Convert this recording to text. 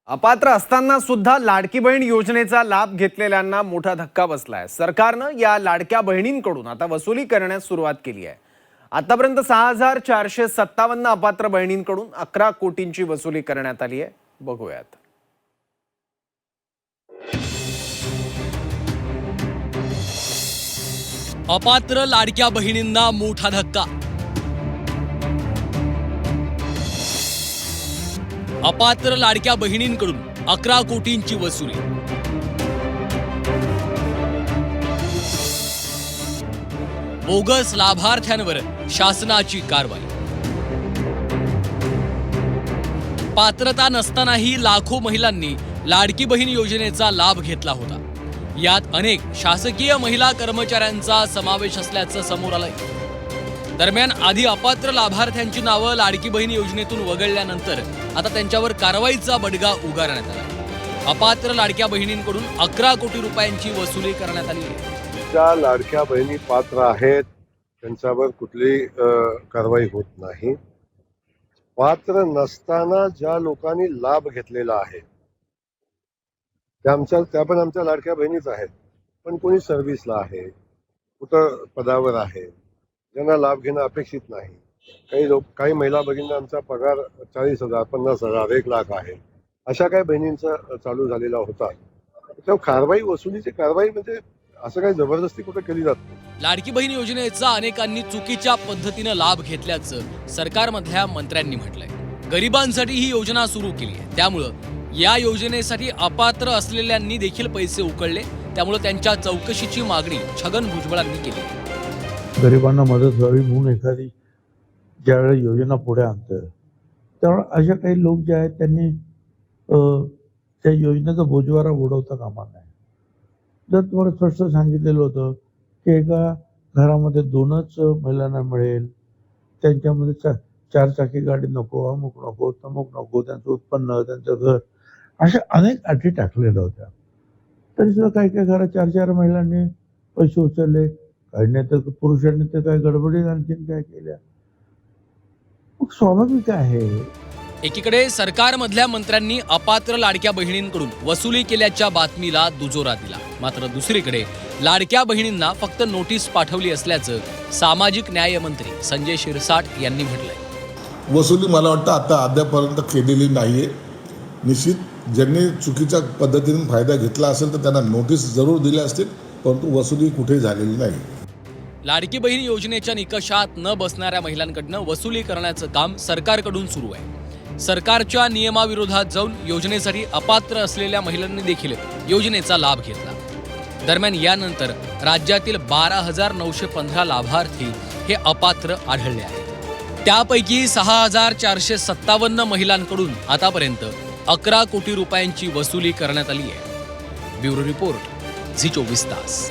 अपात्र असताना सुद्धा लाडकी बहीण योजनेचा लाभ घेतलेल्यांना मोठा धक्का बसलाय। सरकारनं या लाडक्या बहिणींकडून आता वसुली करण्यास सुरुवात केली आहे। आतापर्यंत 6457 अपात्र बहिणींकडून 11 कोटींची वसुली करण्यात आली आहे। बघूयात। अपात्र लाडक्या बहिणींना मोठा धक्का। अपात्र लाडक्या बहिणींकडून 11 कोटींची वसुली। बोगस लाभार्थ्यांवर शासनाची कारवाई। पात्रता नसतानाही लाखो महिलांनी लाडकी बहीण योजनेचा लाभ घेतला होता। यात अनेक शासकीय महिला कर्मचाऱ्यांचा समावेश असल्याचं समोर आलंय। दरम्यान आधी अपात्र लाभार्थ्यांची नावं लाडकी बहीण योजनेतून वगळल्यानंतर आता त्यांच्यावर कारवाईचा बडगा उगारण्यात आला। अपात्र लाडक्या बहिणींकडून 11 कोटी रुपयांची वसुली करण्यात आली आहे। ज्या लाडक्या बहिणी पात्र आहेत त्यांच्यावर कुठलीही कारवाई होत नाही। पात्र नसताना ज्या लोकांनी लाभ घेतलेला आहे त्या पण आमच्या लाडक्या बहिणीच आहेत, पण कोणी सर्व्हिसला आहे, कुठं पदावर आहे, ज्यांना लाभ घेणं अपेक्षित नाही। काही महिला भगिनींना आमचा पगार 40,000, 50,000, 1 लाख आहे, अशा काही बहिणींचा चालू झालेला होता। त्यामुळे वसुलीची कारवाई म्हणजे असं काही जबरदस्ती कुठे केली जात नाही। लाडकी बहीण योजनेचा अनेकांनी चुकीच्या पद्धतीनं लाभ घेतल्याचं सरकारमधल्या मंत्र्यांनी म्हटलंय। गरिबांसाठी ही योजना सुरू केली आहे, त्यामुळं या योजनेसाठी अपात्र असलेल्यांनी देखील पैसे उकळले, त्यामुळे त्यांच्या चौकशीची मागणी छगन भुजबळांनी केली। गरिबांना मदत व्हावी म्हणून एखादी ज्यावेळेला योजना पुढे आणतं त्यावेळेला अशा काही लोक जे आहेत त्यांनी त्या योजनेचा बोजवारा उडवता कामा नये। जर तुम्हाला स्पष्ट सांगितलेलं होतं की एका घरामध्ये 2च महिलांना मिळेल, त्यांच्यामध्ये 4 चाकी गाडी नको, अमुक नको, तमुक नको, त्यांचं उत्पन्न, त्यांचं घर, अशा अनेक अटी टाकलेल्या होत्या। तरी सुद्धा काही काही घरात 4 महिलांनी पैसे उचलले, काही नाही तर पुरुषांनी तर काय गडबडीत आणखीन काय केल्या। मग स्वाभाविक आहे। एकीकडे सरकारमधल्या मंत्र्यांनी अपात्र लाडक्या बहिणींकडून वसुली केल्याच्या बातमीला दुजोरा दिला, मात्र दुसरीकडे लाडक्या बहिणींना फक्त नोटीस पाठवली असल्याचं सामाजिक न्याय मंत्री संजय शिरसाट यांनी म्हटलंय। वसुली मला वाटतं आता अद्यापर्यंत केलेली नाहीये। निश्चित ज्यांनी चुकीच्या पद्धतीने फायदा घेतला असेल तर त्यांना नोटीस जरूर दिल्या असतील, परंतु वसुली कुठे झालेली नाही। लाडकी बहीण योजनेच्या निकषात न बसणाऱ्या महिलांकडनं वसुली करण्याचं काम सरकारकडून सुरू आहे। सरकारच्या नियमाविरोधात जाऊन योजनेसाठी अपात्र असलेल्या महिलांनी देखील योजनेचा लाभ घेतला। दरम्यान यानंतर राज्यातील 12,915 लाभार्थी हे अपात्र आढळले आहेत। त्यापैकी 6,457 महिलांकडून आतापर्यंत 11 कोटी रुपयांची वसुली करण्यात आली आहे। ब्युरो रिपोर्ट, झी 24 तास।